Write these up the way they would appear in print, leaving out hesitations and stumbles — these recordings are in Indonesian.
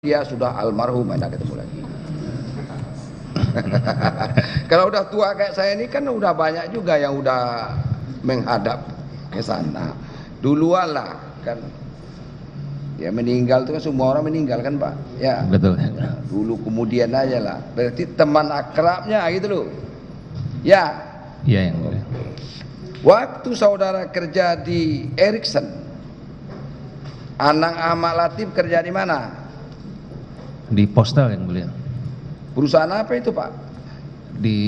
dia sudah almarhum, enak ketemu lagi. Kalau udah tua kayak saya ini kan udah banyak juga yang udah menghadap ke sana. Duluan lah kan. Ya meninggal itu kan semua orang meninggal kan Pak. Ya. Betul. Dulu kemudian aja lah. Berarti teman akrabnya gitu loh. Ya. Iya yang mulia. Waktu saudara kerja di Ericsson, Anang Ahmad Latif kerja di mana? Di Postel yang mulia. Perusahaan apa itu Pak? Di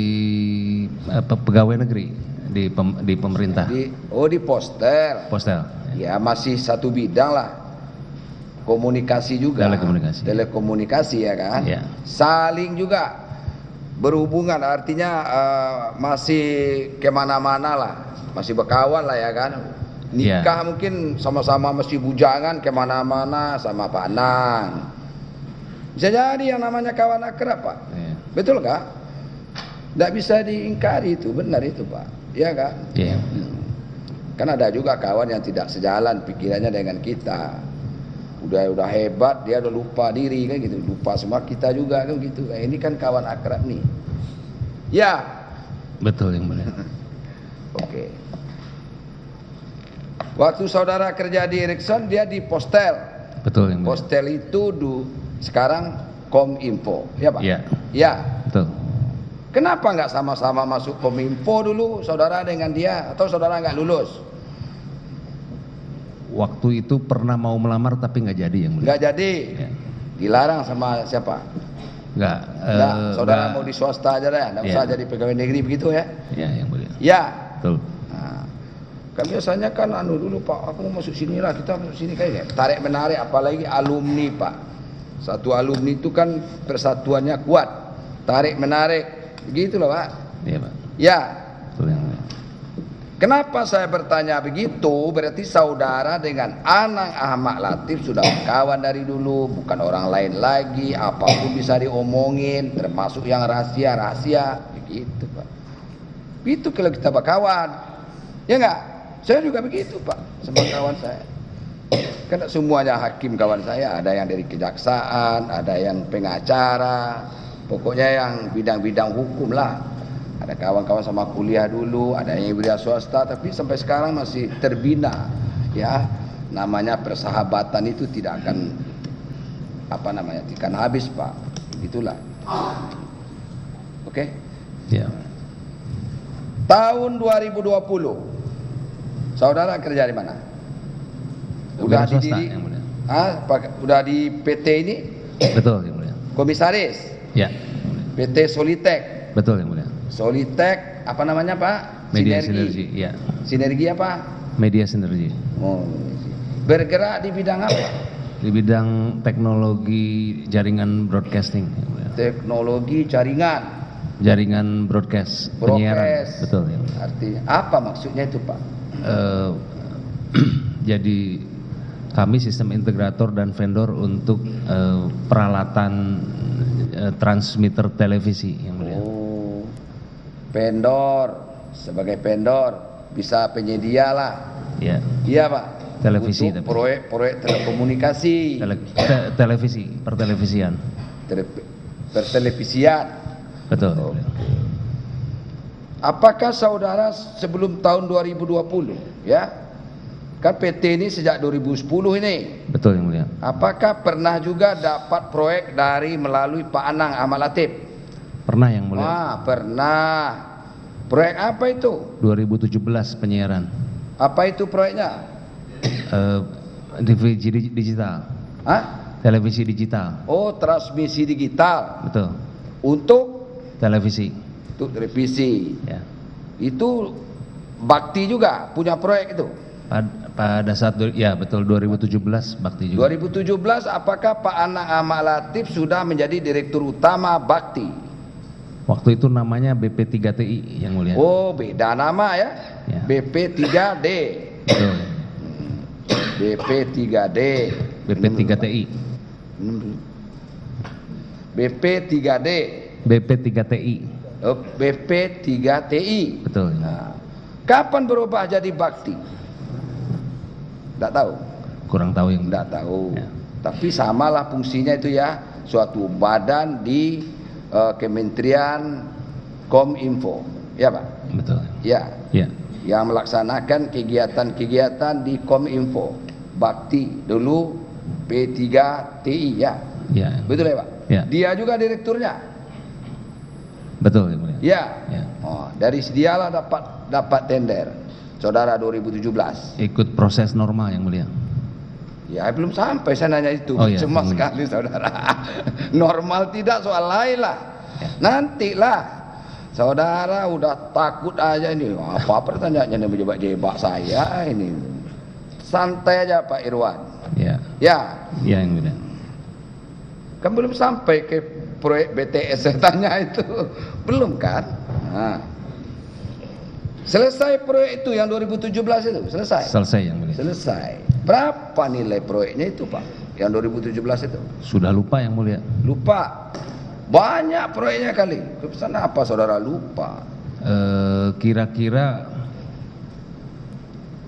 pegawai negeri di pemerintah. Di Postel. Postel. Ya masih satu bidang lah. Komunikasi juga. Telekomunikasi ya kan? Ya. Saling juga berhubungan, artinya masih kemana-mana lah, masih berkawan lah ya kan. Nikah mungkin sama-sama masih bujangan kemana-mana sama Pak Anang. Bisa jadi yang namanya kawan akrab Pak. Ya. Betul nggak? Nggak bisa diingkari itu, benar itu Pak. Iya kan? Iya. Kan ada juga kawan yang tidak sejalan pikirannya dengan kita. Udah hebat, dia udah lupa diri kan gitu, lupa semua kita juga kan gitu. Ini kan kawan akrab nih. Ya. Betul yang mulia. Oke. Waktu saudara kerja di Ericsson, dia di Postel. Betul yang mulia. Postel itu sekarang Kominfo, ya Pak? Iya. Ya. Betul. Kenapa nggak sama-sama masuk Kominfo dulu, saudara dengan dia, atau saudara nggak lulus? Waktu itu pernah mau melamar tapi nggak jadi yang mulia. Nggak jadi. Ya. Dilarang sama siapa? Nggak. Saudara mau di swasta aja deh, nggak usah jadi pegawai negeri begitu ya? Ya yang mulia. Ya. Betul. Nah, kan biasanya kan dulu Pak, aku mau masuk sini lah, kita masuk sini kayak tarik menarik, apalagi alumni Pak. Satu alumni itu kan persatuannya kuat, tarik menarik, begitu loh Pak. Iya Pak. Ya. Betul yang mulia. Kenapa saya bertanya begitu? Berarti saudara dengan Anang Ahmad Latif sudah kawan dari dulu, bukan orang lain lagi, apapun bisa diomongin, termasuk yang rahasia-rahasia, begitu Pak. Itu kalau kita berkawan, ya enggak? Saya juga begitu Pak, sama kawan saya. Karena semuanya hakim kawan saya, ada yang dari kejaksaan, ada yang pengacara, pokoknya yang bidang-bidang hukum lah. Ada kawan-kawan sama kuliah dulu, ada yang wira swasta, tapi sampai sekarang masih terbina. Ya, namanya persahabatan itu tidak akan tidak akan habis Pak. Itulah. Oke? Ya. Tahun 2020, saudara kerja di mana? Udah di diri? Udah di PT ini? Betul yang mulia. Komisaris? Ya. PT Solitek? Betul yang mulia. Solitek apa namanya Pak? Media Sinergi. Ya. Sinergi apa? Media Sinergi. Oh, bergerak di bidang apa? Di bidang teknologi jaringan broadcasting. Teknologi jaringan. Jaringan broadcast. Penyiaran. Betul. Ya. Artinya apa maksudnya itu Pak? Jadi kami sistem integrator dan vendor untuk peralatan transmitter televisi yang mulia. Oh, vendor, sebagai vendor bisa penyedia lah. Ya. Iya Pak. Televisi. Untuk proyek telekomunikasi. Televisi, pertelevisian. Pertelevisian. Betul. Oh. Apakah saudara sebelum tahun 2020 ya? Kan PT ini sejak 2010 ini. Betul yang mulia. Apakah pernah juga dapat proyek melalui Pak Anang Ahmad Latif? Pernah yang mulia. Pernah. Proyek apa itu? 2017 penyiaran. Apa itu proyeknya? Televisi digital. Televisi digital. Oh, transmisi digital. Betul. Untuk televisi. Untuk televisi. Ya. Itu Bakti juga punya proyek itu. Pada saat ya betul 2017 Bakti juga. 2017 apakah Pak Anang Ahmad Latif sudah menjadi direktur utama Bakti? Waktu itu namanya BP3TI yang mulia. Oh, beda nama ya. BP3D. Betul. BP3D. BP3TI. BP3D. BP3TI. Oh, BP3TI. Betul. Nah, kapan berubah jadi Bakti? Tidak tahu. Kurang tahu yang. Tidak tahu. Ya. Tapi samalah fungsinya itu ya, suatu badan di Kementerian Kominfo, ya Pak? Betul. Ya, Ya. yang melaksanakan kegiatan-kegiatan di Kominfo, bakti dulu P3TI ya, Ya. betul ya Pak? Ya. Dia juga direkturnya. Betul, Yang Mulia. Ya. Ya. Oh, dari dialah dapat tender, saudara 2017. Ikut proses normal, Yang Mulia. Ya belum sampai saya nanya itu, Oh, iya. cuma sekali saudara. Normal tidak soal lain lah. Nantilah. Saudara udah takut aja ini. Apa pertanyaannya yang menjebak-jebak saya ini. Santai aja Pak Irwan. Ya. Ya, Ya, Yang Mulia. kan belum sampai ke proyek BTS saya tanya itu. Belum kan? Nah. Selesai proyek itu yang 2017 itu, selesai. Selesai, Yang Mulia. Selesai. Berapa nilai proyeknya itu Pak? Yang 2017 itu? Sudah lupa, Yang Mulia. Lupa. Banyak proyeknya kali. Kepesan apa saudara lupa? Kira-kira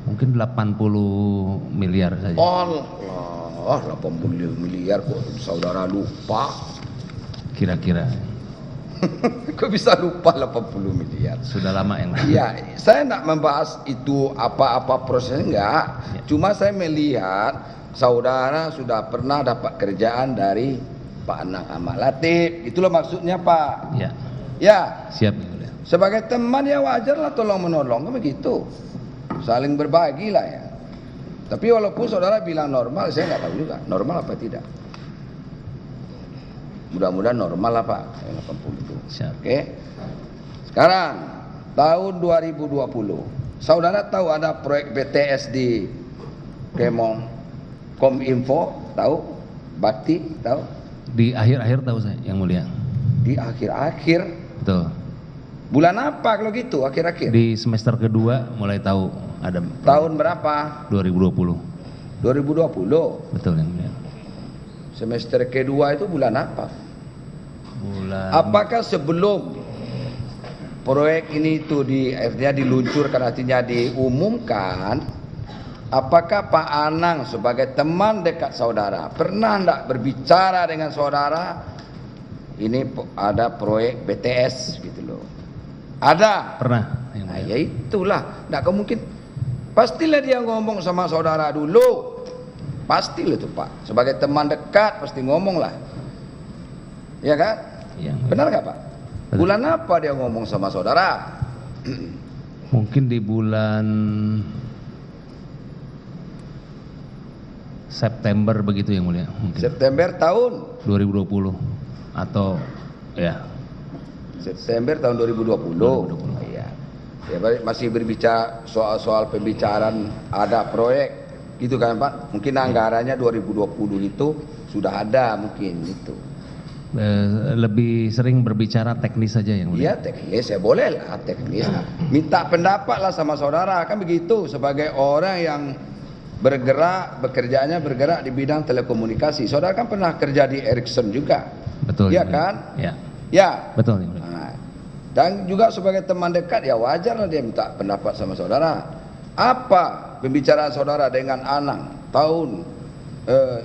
mungkin 80 miliar saja. Allah, 80 miliar kok saudara lupa. Kira-kira. Kok bisa lupa 80 miliar? Sudah lama, Yang Mulia. Ya, saya tidak membahas itu apa-apa prosesnya enggak. Ya. Cuma saya melihat saudara sudah pernah dapat kerjaan dari Pak Anang Ahmad Latif. Itulah maksudnya Pak. Ya. Ya, Siap, Yang Mulia. sebagai teman ya wajarlah tolong menolong, kan begitu. Saling berbagi lah ya. Tapi walaupun saudara bilang normal, saya nggak tahu juga normal apa tidak. Mudah-mudahan normal lah Pak, yang 80 itu. Siap. Oke. Sekarang tahun 2020, saudara tahu ada proyek BTS di Kominfo, tahu? Bakti, tahu? Di akhir-akhir tahu saya, Yang Mulia. Di akhir-akhir, Betul. bulan apa kalau gitu akhir-akhir? Di semester kedua mulai tahu ada Tahun berapa? 2020. 2020. Betul, Yang Mulia. Semester kedua itu bulan apa? Bulan Apakah sebelum proyek ini itu artinya diluncurkan, artinya diumumkan, apakah Pak Anang sebagai teman dekat saudara pernah enggak berbicara dengan saudara ini ada proyek BTS gitu loh? Ada. pernah, Yang Nah, Mulia. ya itulah, enggak mungkin. Pastilah dia ngomong sama saudara dulu. Pastilah itu Pak. Sebagai teman dekat pasti ngomong lah. Ya kan? Yang Mulia. Benar nggak Pak? Betul. Bulan apa dia ngomong sama saudara? Mungkin di bulan September begitu, Yang Mulia. Mungkin September tahun 2020 atau ya September tahun 2020. 2020. Iya. Ya masih berbicara soal pembicaraan ada proyek gitu kan Pak? Mungkin anggarannya 2020 itu sudah ada mungkin itu. lebih sering berbicara teknis saja, Yang Mulia. Iya teknis ya boleh lah teknis. Minta pendapat lah sama saudara kan begitu sebagai orang yang bekerjanya bergerak di bidang telekomunikasi. Saudara kan pernah kerja di Ericsson juga. Betul, Iya Yang Mulia. kan? Ya, Ya. betul, Yang Mulia. Nah, dan juga sebagai teman dekat ya wajar lah dia minta pendapat sama saudara. Apa pembicaraan saudara dengan Anang tahun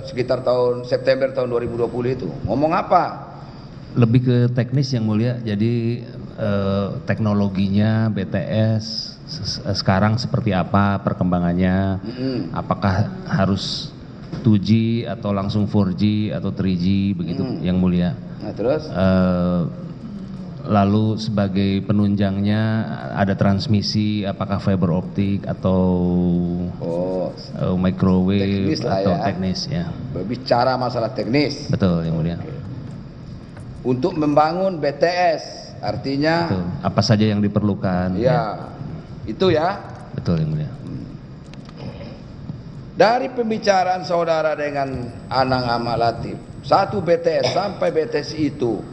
sekitar tahun September tahun 2020 itu? Ngomong apa? Lebih ke teknis, Yang Mulia. Jadi teknologinya BTS sekarang seperti apa perkembangannya? Apakah harus 2G atau langsung 4G atau 3G begitu, Yang Mulia. Nah, terus? Lalu sebagai penunjangnya ada transmisi, apakah fiber optik atau Oh, microwave teknis lah atau ya. teknis ya. berbicara masalah teknis Betul, Yang Mulia. untuk membangun BTS, artinya Betul. Apa saja yang diperlukan? ya itu ya. Betul, Yang Mulia. Dari pembicaraan saudara dengan Anang Ahmad Latif, satu BTS sampai BTS itu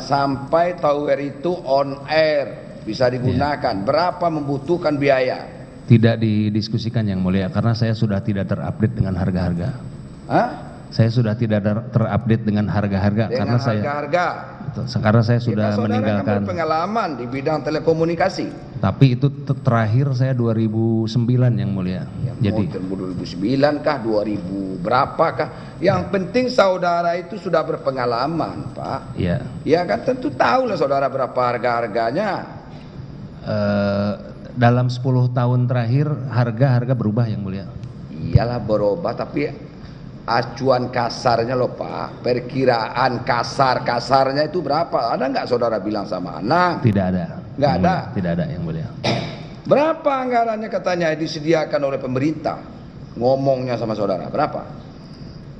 sampai tower itu on air bisa digunakan, berapa membutuhkan biaya? Tidak didiskusikan, Yang Mulia, karena saya sudah tidak terupdate dengan harga-harga. Hah? Saya sudah tidak terupdate dengan harga-harga Dengan karena saya harga-harga. betul, karena saya sudah Saudara kan meninggalkan. berpengalaman di bidang telekomunikasi. Tapi itu terakhir saya 2009 yang mulia. Ya, Jadi mau 2009 kah, 2000 berapa kah? Yang penting saudara itu sudah berpengalaman, Pak. ya, Ya kan tentu tahu lah saudara berapa harga-harganya. dalam 10 tahun terakhir harga berubah yang mulia. Iyalah berubah, tapi acuan kasarnya loh Pak, perkiraan kasarnya itu berapa? Ada nggak saudara bilang sama anak? Tidak ada. Nggak Yang ada? mulia. Tidak ada yang mulia. Berapa anggarannya katanya disediakan oleh pemerintah? Ngomongnya sama saudara, berapa?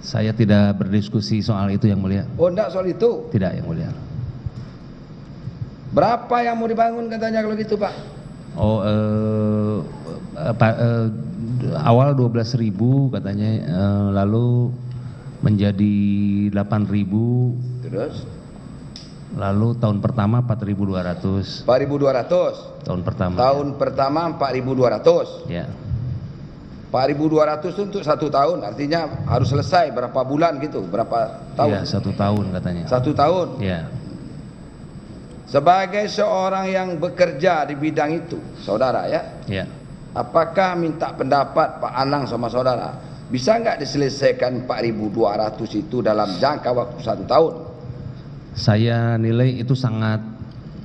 Saya tidak berdiskusi soal itu yang mulia. Oh enggak soal itu. Tidak yang mulia. Berapa yang mau dibangun katanya kalau gitu Pak? Oh, awal 12.000 katanya, lalu menjadi 8.000, Terus? lalu tahun pertama 4.200. 4.200. Tahun pertama. Tahun pertama 4.200. Ya, 4.200 itu untuk 1 tahun, artinya harus selesai berapa bulan gitu, berapa ya, tahun? 1 tahun katanya. 1 tahun. Ya, Sebagai seorang yang bekerja di bidang itu, saudara ya, ya. apakah minta pendapat Pak Anang sama saudara, bisa nggak diselesaikan 4.200 itu dalam jangka waktu 1 tahun? Saya nilai itu sangat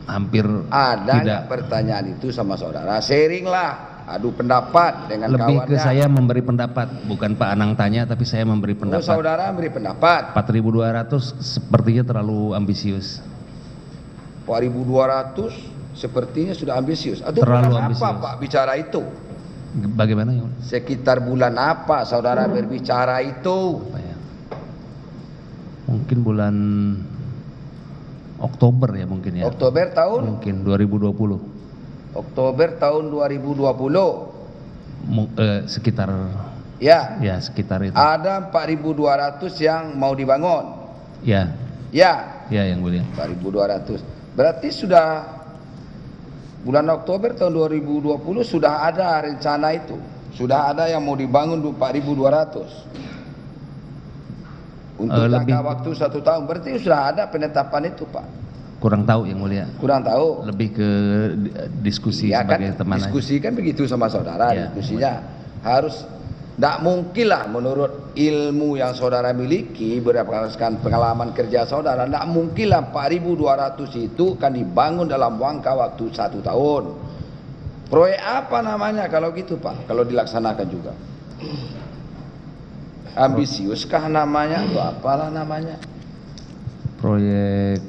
hampir Ada tidak. nggak pertanyaan itu sama saudara? Sharing lah, adu pendapat dengan Lebih kawannya. ke saya memberi pendapat, bukan Pak Anang tanya, tapi saya memberi Oh, pendapat. saudara beri pendapat. 4.200 sepertinya terlalu ambisius. 4.200 sepertinya sudah ambisius. Atau Terlalu bulan ambisius. apa Pak bicara itu? Bagaimana ya? Sekitar bulan apa saudara berbicara itu? Apa ya? Mungkin bulan Oktober ya mungkin ya. Oktober tahun? Mungkin 2020. Oktober tahun 2020. Sekitar Ya, ya sekitar itu. ada 4.200 yang mau dibangun. Ya, Ya, yang mulia. 4.200. Berarti sudah bulan Oktober tahun 2020 sudah ada rencana itu. Sudah ada yang mau dibangun 4.200. Untuk Lebih- jangka waktu 1 tahun. Berarti sudah ada penetapan itu, Pak. Kurang tahu yang mulia. Kurang tahu. Lebih ke diskusi Ya kan, sebagai teman aja. diskusi kan begitu sama saudara. Ya, Diskusinya harus, tidak mungkin lah menurut ilmu yang saudara miliki berdasarkan pengalaman kerja saudara, tidak mungkin lah 4.200 itu kan dibangun dalam jangka waktu 1 tahun. Proyek apa namanya kalau gitu Pak, kalau dilaksanakan juga? Ambisiuskah namanya atau apalah namanya? Proyek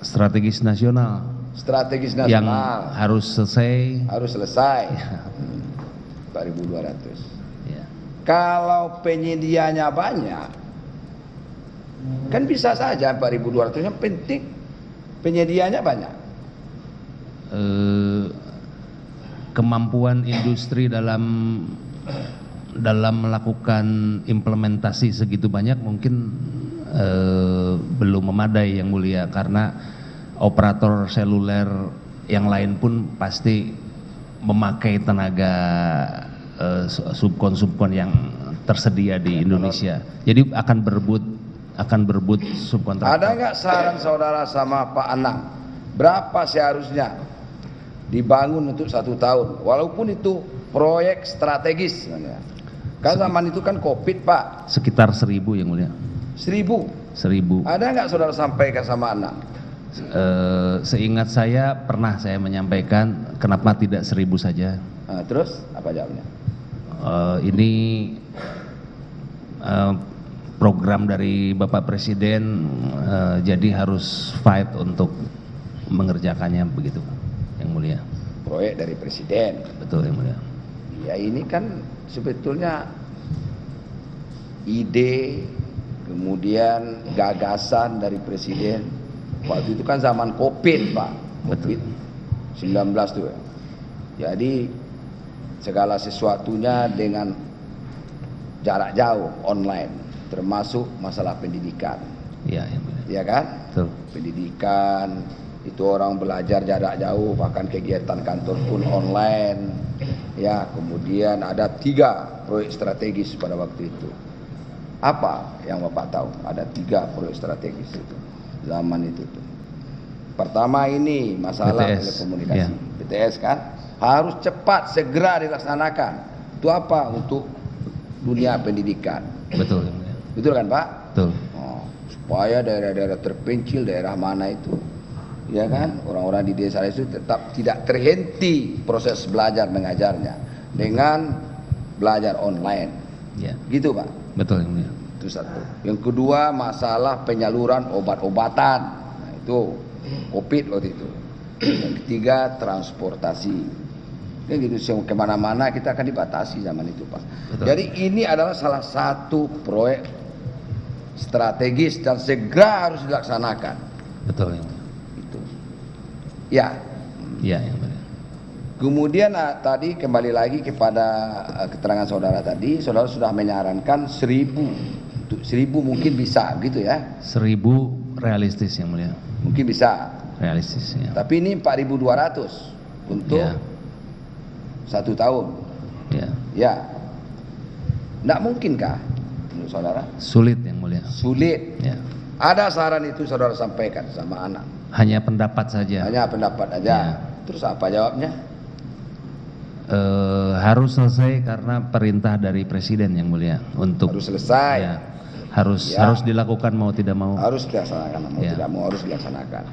strategis nasional Strategis yang nasional harus selesai. harus selesai. 4.200. Ya. Kalau penyedianya banyak, kan bisa saja 4.200. Yang penting penyedianya banyak. Kemampuan industri dalam melakukan implementasi segitu banyak mungkin belum memadai yang mulia, karena operator seluler yang lain pun pasti memakai tenaga subkon yang tersedia di Indonesia. Jadi akan berebut subkontraktor. Ada nggak saran saudara sama Pak Anang, berapa seharusnya dibangun untuk 1 tahun, walaupun itu proyek strategis? Kan zaman itu kan COVID Pak. Sekitar 1.000 yang mulia. 1.000. 1.000. Ada nggak saudara sampaikan sama Anang? Seingat saya pernah saya menyampaikan, kenapa tidak 1.000 saja. Nah, terus apa jawabnya? Ini program dari Bapak Presiden, jadi harus fight untuk mengerjakannya, begitu yang mulia. Proyek dari Presiden. Betul yang mulia. Ya ini kan sebetulnya ide, kemudian gagasan dari Presiden. Waktu itu kan zaman COVID Pak, COVID-19 tuh ya. Jadi segala sesuatunya dengan jarak jauh, online, termasuk masalah pendidikan. Iya yang mulia. Ya kan? Betul. Pendidikan, itu orang belajar jarak jauh, bahkan kegiatan kantor pun online. Ya, kemudian ada 3 proyek strategis pada waktu itu. Apa yang Bapak tahu? Ada 3 proyek strategis itu zaman itu tuh. Pertama ini masalah BTS, telekomunikasi. ya. BTS kan, harus cepat segera dilaksanakan. Itu apa? Untuk dunia pendidikan. Betul yang mulia. Betul kan Pak? Betul. Oh, supaya daerah-daerah terpencil, daerah mana itu, ya kan, orang-orang di desa itu tetap tidak terhenti proses belajar mengajarnya dengan belajar online. Ya. Gitu Pak. Betul yang mulia. Itu satu. Yang kedua, masalah penyaluran obat-obatan. Nah, itu COVID waktu itu. Yang ketiga, transportasi. Ya gitu, kemana-mana kita akan dibatasi zaman itu Pak. Betul. Jadi ini adalah salah satu proyek strategis dan segera harus dilaksanakan. Betul yang mulia. Itu. Ya. Ya yang mulia. Kemudian tadi kembali lagi kepada keterangan saudara tadi, saudara sudah menyarankan 1.000 mungkin bisa gitu ya. 1.000 realistis yang mulia. Mungkin bisa. Realistis ya. Tapi ini 4.200 untuk Ya. 1 tahun. Ya. Ya. Tidak mungkinkah menurut saudara? Sulit yang mulia. Sulit. Ya. Ada saran itu saudara sampaikan sama anak. Hanya pendapat saja. Hanya pendapat aja. Ya. Terus apa jawabnya? Harus selesai karena perintah dari presiden yang mulia untuk Harus selesai. ya, harus Ya. harus dilakukan mau tidak mau. Harus dilaksanakan, mau Ya. tidak mau harus dilaksanakan.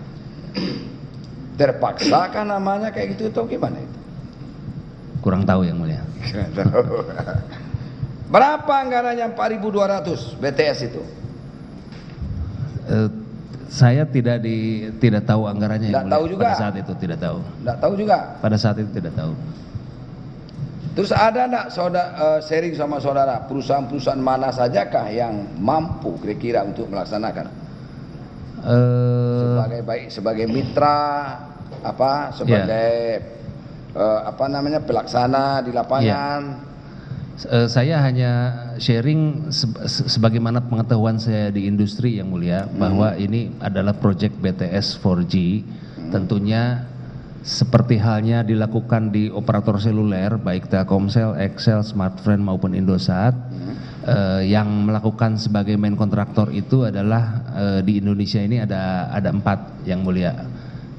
Terpaksakah namanya kayak gitu atau gimana itu? Kurang tahu yang mulia. Berapa anggarannya 4.200 BTS itu? Saya tidak tahu anggarannya Tidak yang mulia. tahu juga. Pada saat itu tidak tahu. Tidak tahu juga. Pada saat itu tidak tahu. Terus ada enggak saudara sharing sama saudara perusahaan-perusahaan mana sajakah yang mampu kira-kira untuk melaksanakan? Sebagai mitra sebagai pelaksana di lapangan. Saya hanya sharing sebagaimana pengetahuan saya di industri yang mulia bahwa ini adalah proyek BTS 4G. Tentunya seperti halnya dilakukan di operator seluler baik Telkomsel, XL, Smartfren maupun Indosat, yang melakukan sebagai main kontraktor itu adalah di Indonesia ini ada 4 yang mulia,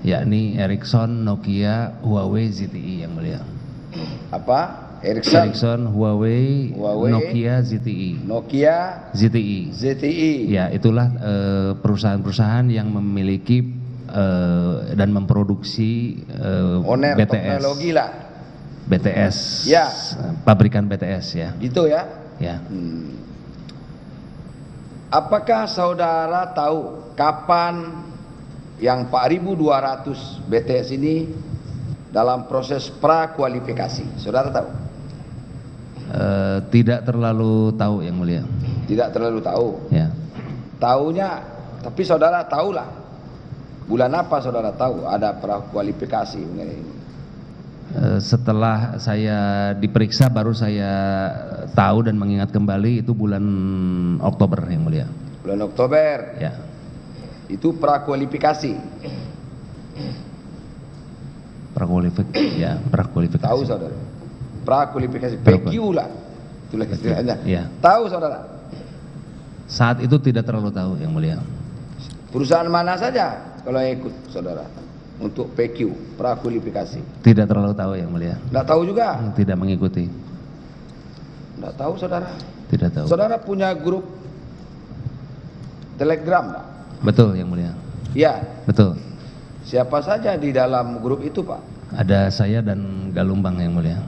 yakni Ericsson, Nokia, Huawei, ZTE yang mulia. Apa? Ericsson, Huawei, Nokia, ZTE. Nokia, ZTE. ZTE. Ya, itulah perusahaan-perusahaan yang memiliki dan memproduksi Owner BTS. teknologi lah. BTS. Ya. Pabrikan BTS ya. Gitu ya. Ya. Apakah saudara tahu kapan yang 4.200 BTS ini dalam proses prakualifikasi? Saudara tahu? Tidak terlalu tahu yang mulia. Tidak terlalu tahu. Ya. Taunya, tapi saudara tahulah. Bulan apa saudara tahu ada prakualifikasi mengenai ini? Setelah saya diperiksa baru saya tahu dan mengingat kembali itu bulan Oktober yang mulia. Bulan Oktober. Ya. Itu prakualifikasi. Prakualifikasi. Tahu saudara? Prakualifikasi. PQ lah. Itulah istilahnya. Ya. Tahu saudara? Saat itu tidak terlalu tahu yang mulia. Perusahaan mana saja kalau yang ikut saudara untuk PQ prakualifikasi? Tidak terlalu tahu yang mulia. Tidak tahu juga? Tidak mengikuti. Tidak tahu saudara? Tidak tahu. Saudara punya grup Telegram Pak? Betul yang mulia. Ya. Betul. Siapa saja di dalam grup itu Pak? Ada saya dan Galumbang yang mulia.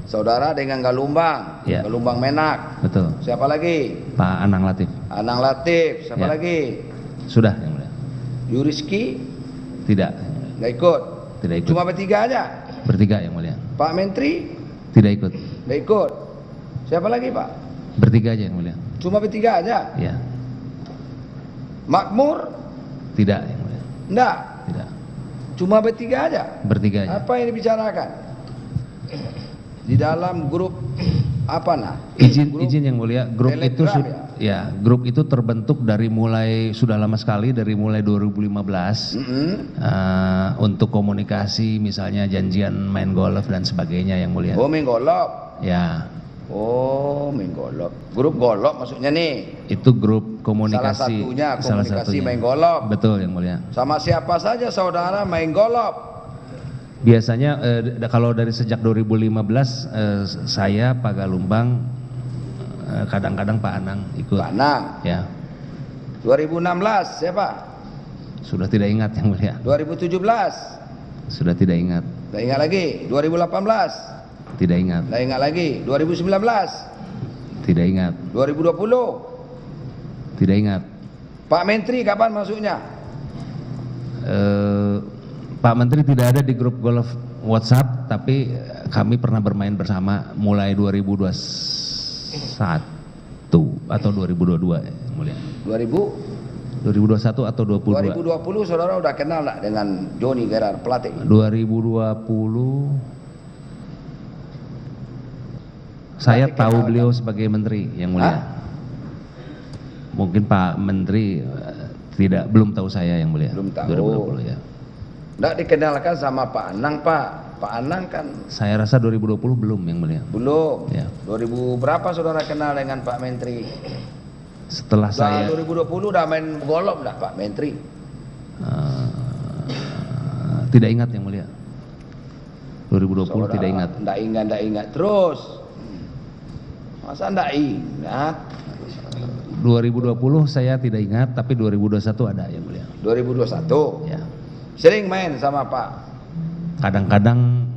Saudara dengan Galumbang, Ya. Galumbang Menak. Betul. Siapa lagi? Pak Anang Latif. Anang Latif. Siapa Ya. lagi? Sudah yang mulia. Yuriski Tidak yang mulia. nggak ikut. Tidak ikut. Cuma bertiga aja. Bertiga yang mulia. Pak Menteri Tidak ikut. nggak ikut. Siapa lagi Pak? Bertiga aja yang mulia. Cuma bertiga aja. Ya. Makmur? Tidak yang mulia. Enggak. Tidak. Cuma bertiga aja. Bertiga aja. Apa yang dibicarakan? Di dalam grup apa nah? Grup Izin yang mulia, grup itu Telegram, grup itu terbentuk dari sudah lama sekali dari mulai 2015 untuk komunikasi misalnya janjian main golf dan sebagainya yang mulia. Oh, main golop. Ya, Oh, main golop. Grup golop maksudnya nih. itu grup komunikasi. Salah satunya komunikasi main golop. Betul yang mulia. Sama siapa saja saudara main golop? Biasanya kalau dari sejak 2015 saya Pak Galumbang, kadang-kadang Pak Anang ikut. Pak Anang. Ya. 2016 siapa? Sudah tidak ingat yang mulia. 2017. Sudah tidak ingat. Tidak ingat lagi. 2018. Tidak ingat. Tidak ingat lagi. 2019. Tidak ingat. 2020. Tidak ingat. Pak Menteri kapan masuknya? Pak Menteri tidak ada di grup golf WhatsApp, tapi kami pernah bermain bersama mulai 2021 atau 2022 ya, mulia. 2021 atau 22? 2020 saudara udah kenal nggak dengan Joni Gerard pelatih? 2020 saya Pelatih tahu kenal, beliau sebagai menteri yang mulia. Mungkin Pak Menteri belum tahu saya yang mulia. Belum tahu. 2020 ya. Nggak dikenalkan sama Pak Anang, Pak. Pak Anang kan Saya rasa 2020 belum yang mulia. belum. Ya. 2000 berapa saudara kenal dengan Pak Menteri? Setelah saya 2020 udah main golf enggak Pak Menteri? Tidak ingat yang mulia. 2020 Saudara tidak ingat. Enggak ingat terus. Masa enggak ingat? 2020 saya tidak ingat, tapi 2021 ada yang mulia. 2021. Ya. Sering main sama Pak. Kadang-kadang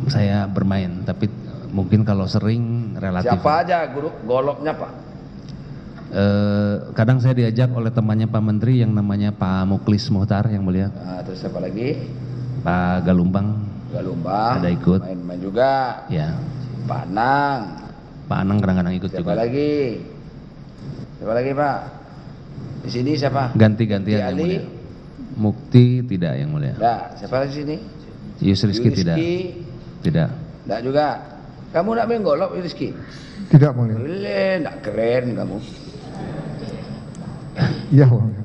saya bermain, tapi mungkin kalau sering relatif. Siapa aja guru golfnya Pak? Kadang saya diajak oleh temannya Pak Menteri yang namanya Pak Muklis Muhtar yang mulia. Nah, terus siapa lagi? Pak Galumbang. Galumbang. Ada ikut. Main juga. Ya. Pak Anang. Pak Anang kadang-kadang ikut Siapa juga. lagi? Siapa lagi Pak? Di sini siapa? Ganti-gantian yang Ali. mulia. Mukti tidak yang mulia. Nah, siapa lagi di sini? Yus Rizky tidak. Tidak. Enggak juga. Kamu nak main golf, Rizky? Tidak mulia. Boleh, enggak keren kamu. Iya mulia.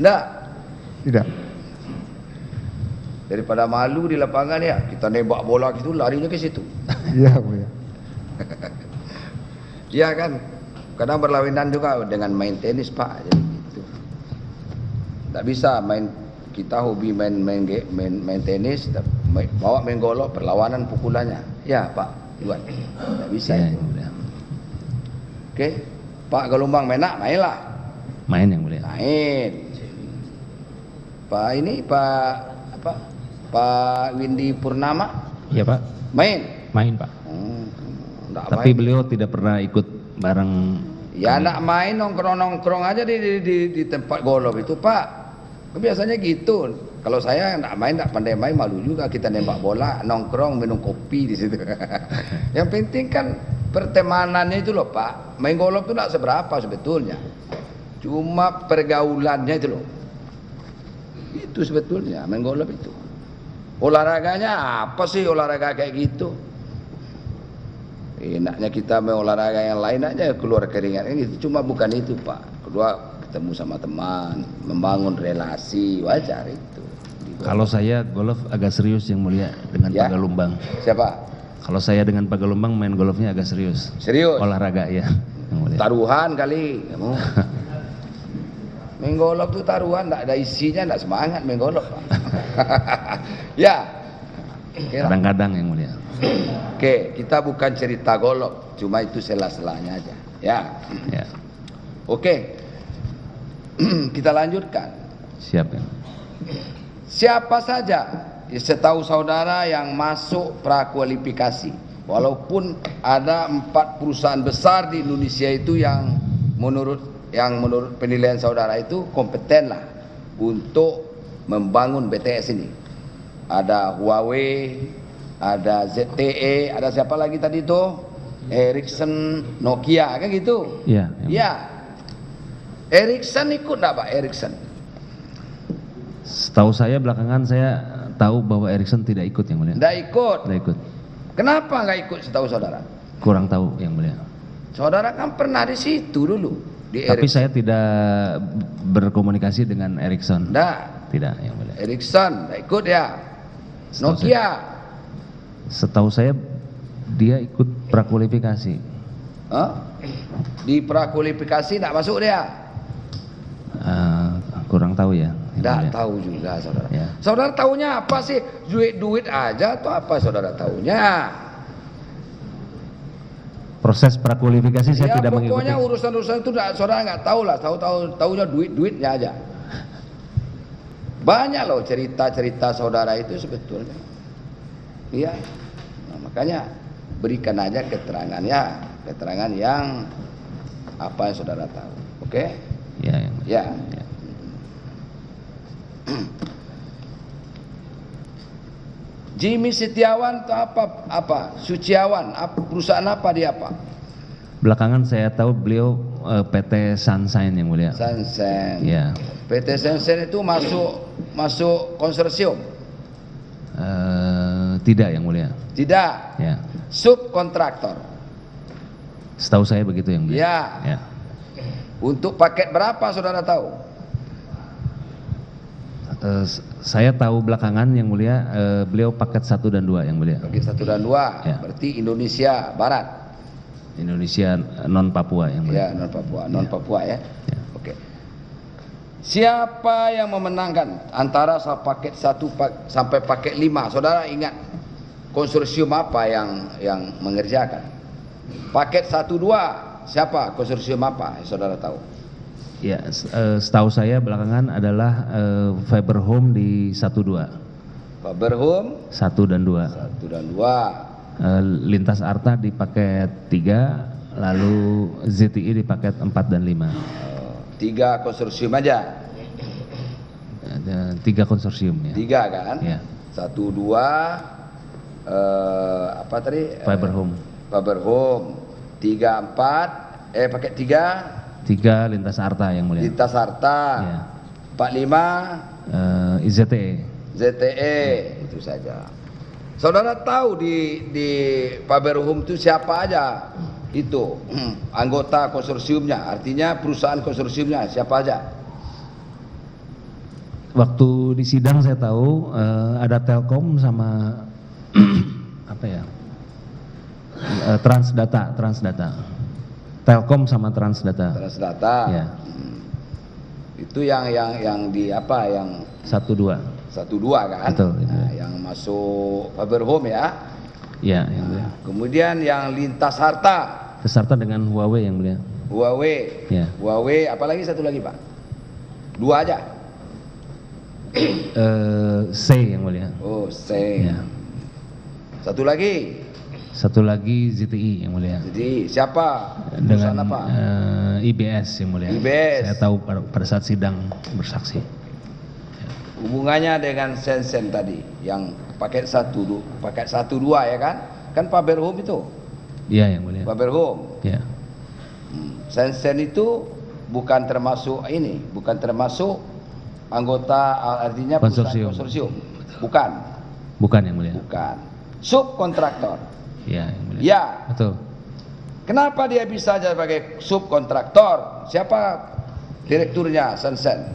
Enggak. Tidak. Daripada malu di lapangan ya, kita nembak bola gitu larinya ke situ. Iya mulia. Iya kan? Kadang berlawanan juga dengan main tenis Pak, jadi gitu. Tak bisa main, kita hobi main tenis, bawa main golf berlawanan pukulannya. Ya Pak, Iwan. Tak bisa Ya, itu. yang mulia. Oke, Pak Galumbang mainlah. Main yang mulia. Main. Pak ini Pak apa? Pak Windy Purnama Iya Pak. main. Main Pak. Enggak Tapi main. beliau tidak pernah ikut bareng. Ya enggak main nongkrong aja di tempat golf itu Pak. Biasanya gitu. Kalau saya enggak main, enggak pandai main, malu juga kita nembak bola, nongkrong minum kopi di situ. Yang penting kan pertemanannya itu loh Pak. Main golf itu enggak seberapa sebetulnya. Cuma pergaulannya itu loh. Itu sebetulnya main golf itu. Olahraganya apa sih olahraga kayak gitu? Enaknya kita main olahraga yang lain aja keluar keringat gitu. Cuma bukan itu Pak. Kedua ketemu sama teman, membangun relasi, wajar itu. Kalau saya golf agak serius yang mulia dengan Ya. Pak Galumbang. Siapa? Kalau saya dengan Pak Galumbang main golfnya agak serius. Serius? Olahraga ya. Yang mulia. Taruhan kali kamu. Main golf tuh taruhan, enggak ada isinya, enggak semangat main golf Pak. Ya. Oke lah. Kadang-kadang yang mulia. Oke, kita bukan cerita golf, cuma itu sela-selanya aja. Ya. Ya. Oke. Kita lanjutkan. Siap ya. Siapa saja setahu saudara yang masuk prakualifikasi, walaupun ada 4 perusahaan besar di Indonesia itu yang menurut penilaian saudara itu kompeten lah untuk membangun BTS ini. Ada Huawei, ada ZTE, ada siapa lagi tadi itu? Ericsson, Nokia, kan gitu? Iya. yang mulia. Ya. Ericsson ikut enggak Pak Ericsson? Setahu saya belakangan saya tahu bahwa Ericsson tidak ikut yang mulia. Enggak ikut. Tidak ikut. Kenapa enggak ikut setahu saudara? Kurang tahu yang mulia. Saudara kan pernah di situ dulu di Tapi Ericsson. saya tidak berkomunikasi dengan Ericsson. Enggak. Tidak yang mulia. Ericsson enggak ikut ya. Setahu Nokia. Setahu saya dia ikut prakualifikasi. Hah? Di prakualifikasi enggak masuk dia. Kurang kurang tahu ya. Tidak tahu juga saudara. Ya. Saudara tahunya apa sih? Duit aja atau apa saudara tahunya? Proses prakualifikasi saya Ya tidak mengikuti. pokoknya urusan-urusan itu saudara nggak tahu lah. Tahunya duitnya aja. Banyak loh cerita-cerita saudara itu sebetulnya. Iya. Nah, makanya berikan aja keterangan yang apa yang saudara tahu. Oke? Ya, yang mulia. Ya. Ya. Jimmy Setiawan itu apa? Suciawan, perusahaan apa dia apa? Belakangan saya tahu beliau PT Sunshine yang mulia. Sansen. Ya. PT Sansen itu masuk konsorsium? Tidak yang mulia. Tidak. Ya. Subkontraktor. Setahu saya begitu yang mulia. Ya. Ya. Untuk paket berapa saudara tahu? Saya tahu belakangan yang mulia beliau paket 1 dan 2 yang mulia. Paket 1 dan 2. Ya. Berarti Indonesia Barat. Indonesia non Papua yang mulia. Ya, non Papua ya. Ya. Oke. Siapa yang memenangkan antara paket 1 sampai paket 5? Saudara ingat konsorsium apa yang mengerjakan? Paket 1 2 siapa? Konsorsium apa? Saudara tahu? Ya, setahu saya belakangan adalah Fiber Home di 1-2. Fiber Home 1 dan 2. 1 dan 2. Lintas Arta di paket 3, lalu ZTI di paket 4 dan 5. 3 konsorsium aja. Ada 3 konsorsium ya. 3 kan? Ya. 1 2 apa tadi? Fiber Home. Fiber Home. 3 4 paket 3 3 Lintas Arta yang mulia. Lintas Harta. Ya. 45 IZTE. ZTE itu saja. Saudara tahu di Fiber Home itu siapa aja itu anggota konsorsiumnya, artinya perusahaan konsorsiumnya siapa aja? Waktu di sidang saya tahu ada Telkom sama apa ya? Transdata. Telkom sama Transdata. Transdata. Ya. Itu yang di apa yang 1-2. 1-2 kan? Betul, Nah, yang masuk Fiber Home ya. Ya, yang mulia. Kemudian yang Lintas Harta. Beserta dengan Huawei yang mulia. Huawei. Ya. Huawei, apalagi satu lagi, Pak? 2 aja. C yang mulia. Oh, C. Ya. Satu lagi. Satu lagi ZTI yang mulia. Jadi siapa? Perusahaan Dengan apa? IBS yang mulia. IBS. Saya tahu pada saat sidang bersaksi. Hubungannya dengan Sensen tadi yang paket 1 2 ya kan? Kan Fiber Home itu. Iya yang mulia. Fiber Home. Ya. Sensen itu bukan termasuk anggota, artinya perusahaan konsorsium. Bukan. Bukan yang mulia. Bukan. Subkontraktor. Iya yang mulia. Ya. Betul. Kenapa dia bisa sebagai subkontraktor? Siapa direkturnya Sensen?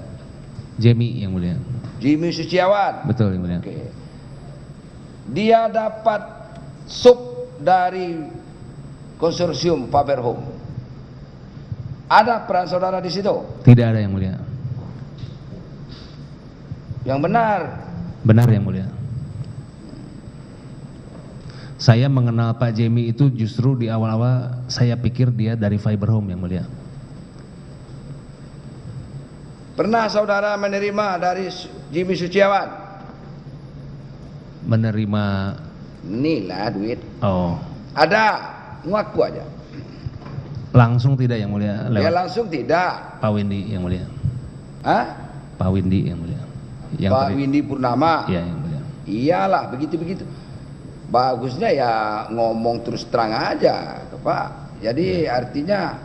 Jemi yang mulia. Jimmy Suciawan. Betul yang mulia. Oke. Dia dapat sub dari konsorsium Fiber Home. Ada peran saudara di situ? Tidak ada yang mulia. Yang benar. Benar yang mulia. Saya mengenal Pak Jemi itu justru di awal-awal saya pikir dia dari Fiber Home yang mulia. Pernah saudara menerima dari Jimmy Suciawan? Menerima. Inilah duit. Oh. Ada, ngaku aja. Langsung tidak yang mulia. Dia langsung tidak. Pak Windy yang mulia. Hah? Pak Windy yang mulia. Pak Windy Purnama. Iya yang mulia. Iyalah, begitu-begitu. Bagusnya ya ngomong terus terang aja, Pak. Jadi artinya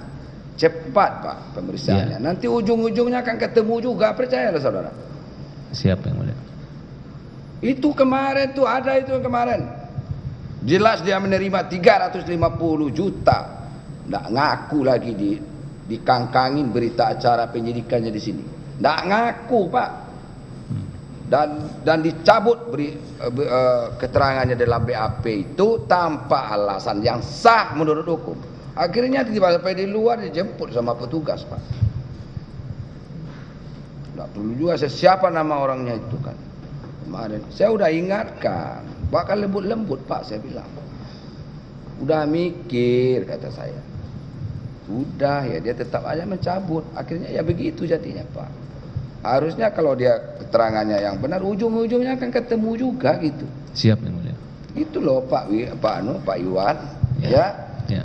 cepat, Pak, pemeriksaannya. Ya. Nanti ujung-ujungnya akan ketemu juga, percayalah saudara. Siapa yang mulia? Itu kemarin tuh ada itu yang kemarin. Jelas dia menerima 350 juta. Nggak ngaku lagi dikangkangin berita acara penyidikannya di sini. Nggak ngaku, Pak. Dan dicabut keterangannya dalam BAP itu tanpa alasan yang sah menurut hukum. Akhirnya tiba-tiba di luar dijemput sama petugas, Pak. Nggak perlu juga siapa nama orangnya itu kan. Kemarin saya udah ingatkan, bakal lembut-lembut Pak, saya bilang. Udah mikir, kata saya. Udah ya, dia tetap aja mencabut. Akhirnya ya begitu jadinya Pak. Harusnya kalau dia keterangannya yang benar, ujung-ujungnya akan ketemu juga gitu. Siap yang mulia. Itu loh Pak Iwan, Ya. ya.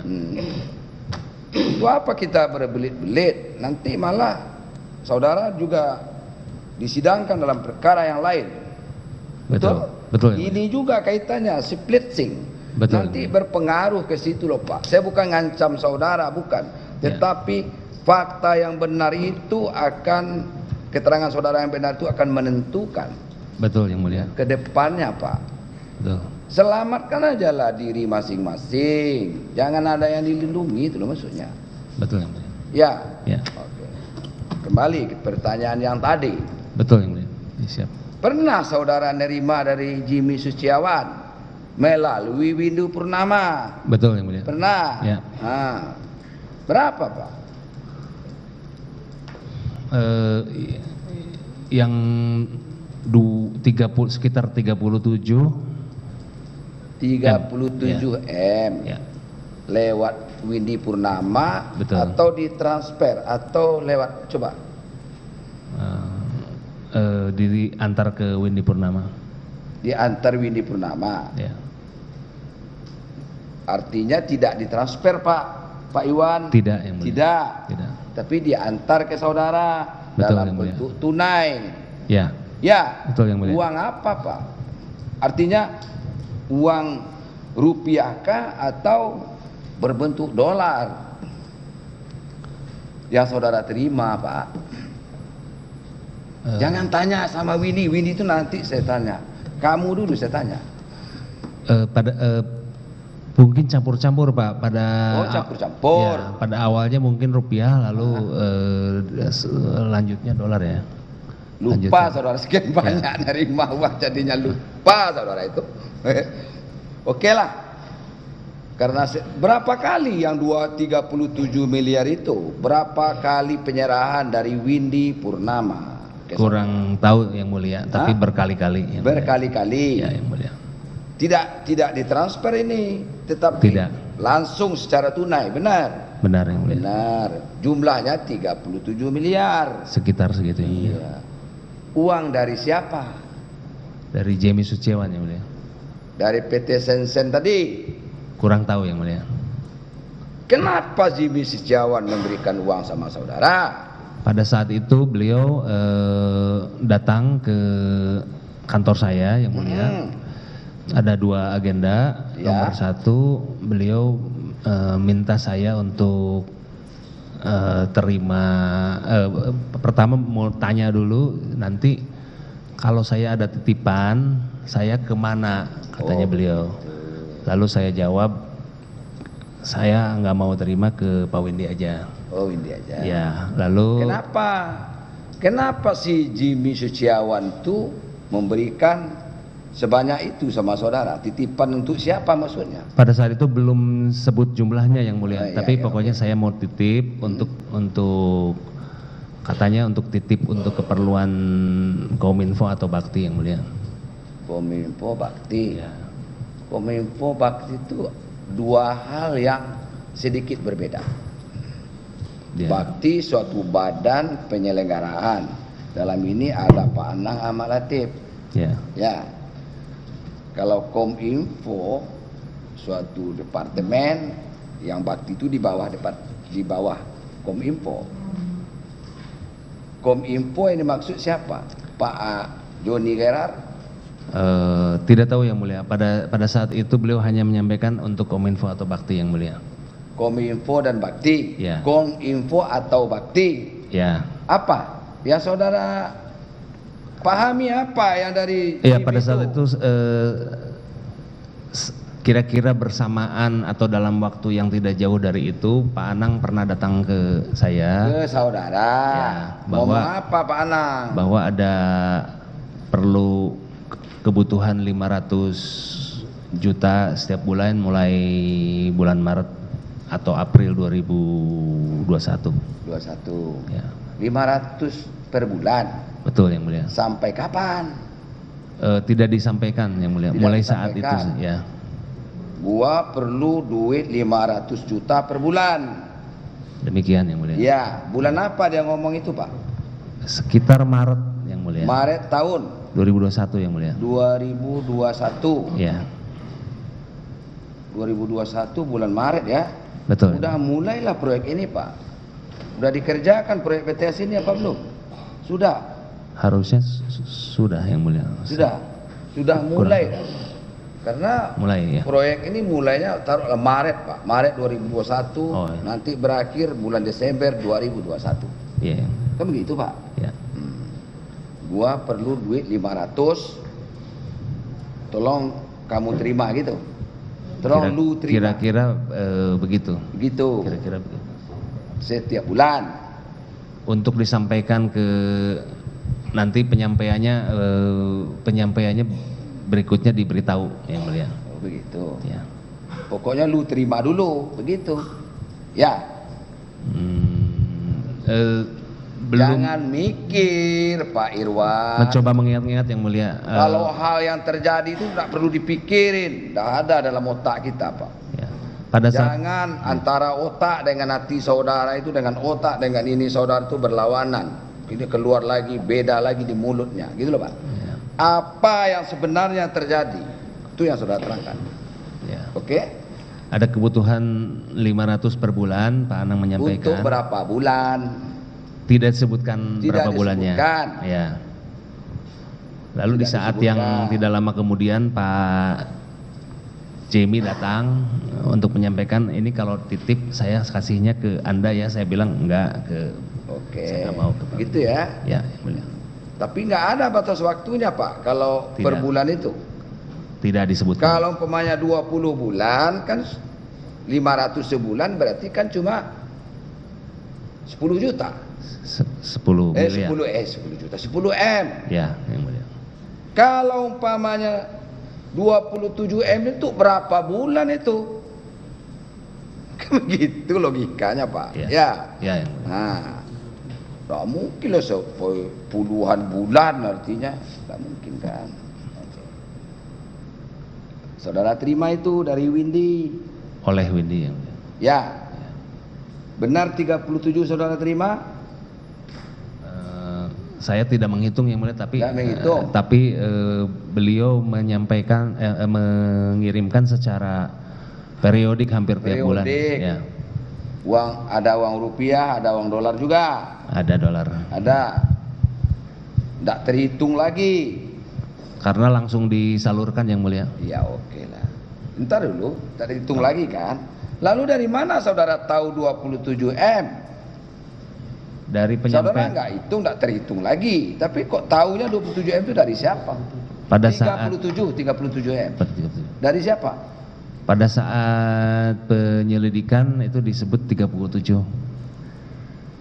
Itu apa kita berbelit-belit? Nanti malah saudara juga disidangkan dalam perkara yang lain. Betul. Ini juga kaitannya splitsing. Betul. Nanti berpengaruh ke situ loh Pak. Saya bukan ngancam saudara, bukan. Tetapi fakta yang benar itu akan, keterangan saudara yang benar itu akan menentukan. Betul yang mulia. Ke depannya Pak. Betul. Selamatkan aja lah diri masing-masing. Jangan ada yang dilindungi, itu loh maksudnya. Betul yang mulia. Ya. Ya. Oke. Kembali ke pertanyaan yang tadi. Betul yang mulia. Ya, siap. Pernah saudara nerima dari Jimmy Suciawan melalui Windu Purnama? Betul yang mulia. Pernah? Ya. Berapa Pak? Yang sekitar 37 M. Ya. Lewat Windy Purnama. Betul. Atau ditransfer atau lewat, coba diantar ke Windy Purnama. diantar Windy Purnama. Ya. Artinya tidak ditransfer Pak Iwan. Tidak yang mulia. Tidak. Tapi diantar ke saudara. Betul, dalam yang mulia. bentuk tunai. Ya. Ya. Betul yang mulia. Uang apa Pak? Artinya uang rupiah kah atau berbentuk dolar yang saudara terima Pak? Jangan tanya sama Windy itu nanti saya tanya. Kamu dulu saya tanya. Mungkin campur-campur Pak. Campur-campur. Ya, pada awalnya mungkin rupiah, lalu selanjutnya dolar ya. Lupa saudara, sekian banyak nerima uang jadinya lupa saudara itu. Oke lah. Karena berapa kali yang 37 miliar itu? Berapa kali penyerahan dari Windy Purnama? Kurang tahu yang mulia, tapi berkali-kali. Yang berkali-kali. Ya yang mulia. Tidak ditransfer ini, tetapi langsung secara tunai, benar? Benar yang mulia. Benar. Jumlahnya 37 miliar. Sekitar segitu yang mulia. Iya. Uang dari siapa? Dari Jimmy Suciawan yang mulia. Dari PT Sensen tadi. Kurang tahu yang mulia. Kenapa Jimmy Suciawan memberikan uang sama saudara? Pada saat itu beliau datang ke kantor saya yang mulia. Ada dua agenda. Nomor satu, beliau minta saya untuk pertama mau tanya dulu, nanti kalau saya ada titipan saya kemana, katanya beliau. Lalu saya jawab, saya nggak mau terima, ke Pak Windy aja. Oh, Windy aja. Ya, lalu Kenapa si Jimmy Suciawan itu memberikan sebanyak itu sama saudara? Titipan untuk siapa maksudnya? pada saat itu belum sebut jumlahnya yang mulia, tapi pokoknya saya mau titip untuk katanya untuk titip untuk keperluan Kominfo atau Bakti yang mulia. Kominfo Bakti. Ya. Kominfo Bakti itu dua hal yang sedikit berbeda. Ya. Bakti suatu badan penyelenggaraan. Dalam ini ada Pak Anang Ahmad Latif. Ya. Kalau Kominfo suatu departemen yang Bakti itu di bawah Kominfo. Kominfo ini maksud siapa? Pak Joni Gerar? Tidak tahu yang mulia. Pada saat itu beliau hanya menyampaikan untuk Kominfo atau Bakti yang mulia. Kominfo dan Bakti. Ya. Kominfo atau Bakti. Ya. Apa? Yang saudara pahami apa yang dari? Ya, pada saat itu kira-kira bersamaan atau dalam waktu yang tidak jauh dari itu, Pak Anang pernah datang ke saya. Ke saudara. Ya, bahwa ngomong apa Pak Anang? Bahwa ada perlu kebutuhan 500 juta setiap bulan mulai bulan Maret atau April 2021. 21. Ya. 500 per bulan. Betul yang mulia. Sampai kapan? Tidak disampaikan yang mulia. Tidak Mulai saat itu disampaikan. ya. Gua perlu duit 500 juta per bulan. Demikian yang mulia. Ya, bulan apa dia ngomong itu, Pak? Sekitar Maret yang mulia. Maret tahun 2021 yang mulia. 2021. Ya, 2021 bulan Maret ya. betul. Udah mulailah proyek ini, Pak. Udah dikerjakan proyek BTS ini apa belum? Sudah. Harusnya sudah yang mulia. Sudah mulai. Karena Mulai ya. proyek ini mulainya taruhlah Maret, Pak. Maret 2021, Oh, iya. nanti berakhir bulan Desember 2021. Iya. Kan begitu, Pak. Ya. Gua perlu duit 500. Tolong kamu terima gitu. Tolong lu terima. Kira-kira begitu. Begitu. Kira-kira begitu. Setiap bulan. Untuk disampaikan ke nanti penyampaiannya berikutnya diberitahu yang mulia. Oh, begitu. Ya. Pokoknya lu terima dulu, begitu. Ya. Belum Jangan mikir, Pak Irwan. mencoba mengingat-ingat yang mulia. Kalau hal yang terjadi itu tidak perlu dipikirin, tidak ada dalam otak kita, Pak. Ya. Pada saat Jangan antara otak dengan hati saudara itu, dengan otak dengan ini saudara itu berlawanan. Ini keluar lagi, beda lagi di mulutnya, gitu loh, Pak. ya, Apa yang sebenarnya terjadi, itu yang saudara terangkan. ya. Oke? Ada kebutuhan 500 per bulan, Pak Anang menyampaikan. Untuk berapa bulan? Tidak disebutkan Tidak berapa bulannya. disebutkan. Ya. Lalu di Tidak saat disebutkan. yang tidak lama kemudian Pak Jamie datang untuk menyampaikan ini kalau titip saya kasihnya ke Anda ya. Saya bilang enggak ke. Oke. Saya nggak mau ke. Gitu ya. Ya, yang mulia. Tapi nggak ada batas waktunya, Pak, kalau Tidak. per bulan itu. Tidak disebutkan. Kalau umpamanya 20 bulan kan 500 sebulan berarti kan cuma 10 juta. 10 miliar. 10 juta, 10 M. Ya, yang mulia. Kalau umpamanya 27 M itu berapa bulan itu? Kan begitu logikanya, Pak. Ya. Ya. Ya, yang mulia. Nah, tak mungkin lah puluhan bulan artinya, tak mungkin kan. Saudara terima itu dari Windy. Oleh Windy yang mulia. Ya. Benar 37 saudara terima? Saya tidak menghitung yang mulia, tapi Tidak menghitung. tapi beliau menyampaikan mengirimkan secara periodik hampir tiap bulan. Periodik. Ya, Ada uang rupiah, ada uang dolar juga. ada dolar. Ada. Tidak terhitung lagi. Karena langsung disalurkan yang mulia. Ya oke lah. Ntar dulu, tidak terhitung lagi kan. Lalu dari mana saudara tahu 27 M? Dari Saudara penyampaian nggak hitung, nggak terhitung lagi. Tapi kok taunya 27 M itu dari siapa? pada saat 37 M. Dari siapa? pada saat penyelidikan itu disebut 37.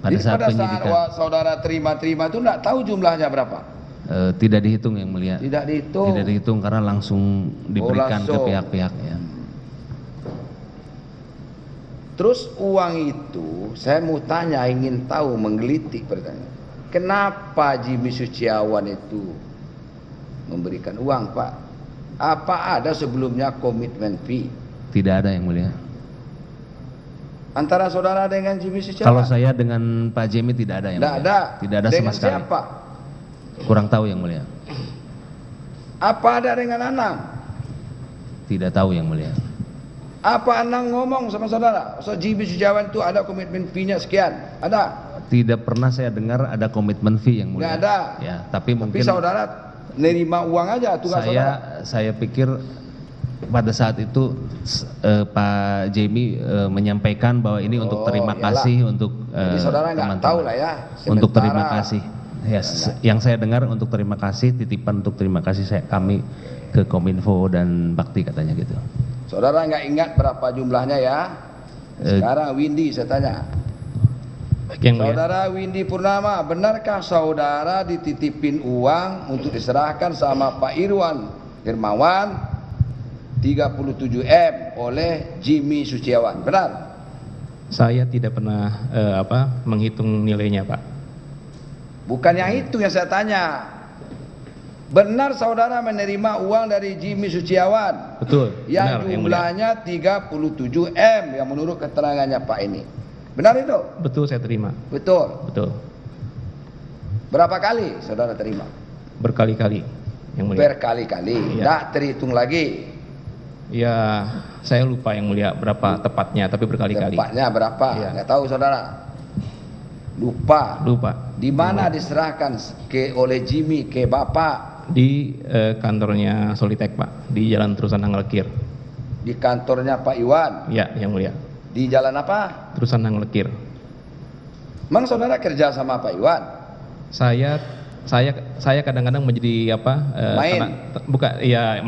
Pada Jadi saat pada penyidikan saat saudara terima itu nggak tahu jumlahnya berapa? tidak dihitung yang mulia. Tidak dihitung. Tidak dihitung karena langsung diberikan ke langsung. pihak-pihak ya. Terus uang itu, saya mau tanya, ingin tahu, menggelitik pertanyaan. Kenapa Jimmy Suciawan itu memberikan uang, Pak? Apa ada sebelumnya komitmen fee? Tidak ada yang mulia. Antara saudara dengan Jimmy Suciawan? Kalau saya dengan Pak Jamie tidak ada yang Tidak mulia. ada. Tidak ada Dengan sama sekali. siapa? Kurang tahu yang mulia. Apa ada dengan Anang? Tidak tahu yang mulia. Apa Anang ngomong sama saudara? So Jimmy Suciawan itu ada komitmen fee-nya sekian? Ada? Tidak pernah saya dengar ada komitmen fee yang mulia. Nggak ada. Ya, tapi mungkin Tapi saudara nerima uang aja tugas saudara. saya pikir pada saat itu Pak Jamie menyampaikan bahwa ini untuk terima iyalah. kasih untuk Jadi saudara nggak teman-teman. tahu lah ya. Untuk Sementara- terima kasih. Ya, yang saya dengar untuk terima kasih, titipan untuk terima kasih kami ke Kominfo dan Bakti katanya gitu. Saudara nggak ingat berapa jumlahnya ya? Sekarang Windy saya tanya. Yang mulia. Saudara Windy Purnama, benarkah saudara dititipin uang untuk diserahkan sama Pak Irwan Hermawan 37 M oleh Jimmy Suciawan? Benar? Saya tidak pernah menghitung nilainya, Pak. Bukan yang itu yang saya tanya. Benar saudara menerima uang dari Jimmy Suciawan Betul. yang Benar, Yang Mulia. jumlahnya 37 M yang menurut keterangannya Pak ini. Benar itu? Betul, saya terima. Betul. Betul. Berapa kali saudara terima? Berkali-kali, Yang Mulia. Berkali-kali. Iya. Tidak terhitung lagi. Ya, saya lupa Yang Mulia berapa tepatnya, tapi berkali-kali. Tepatnya berapa? Iya. Nggak tahu saudara. Lupa. Lupa. Di mana diserahkan oleh Jimmy ke Bapak? Di kantornya Solitek, Pak, di Jalan Terusan Nanglekir. Di kantornya Pak Iwan. Ya, Yang Mulia. Di jalan apa? Terusan Nanglekir. Memang saudara kerja sama Pak Iwan? Saya kadang-kadang menjadi apa? Main? Bukan, ya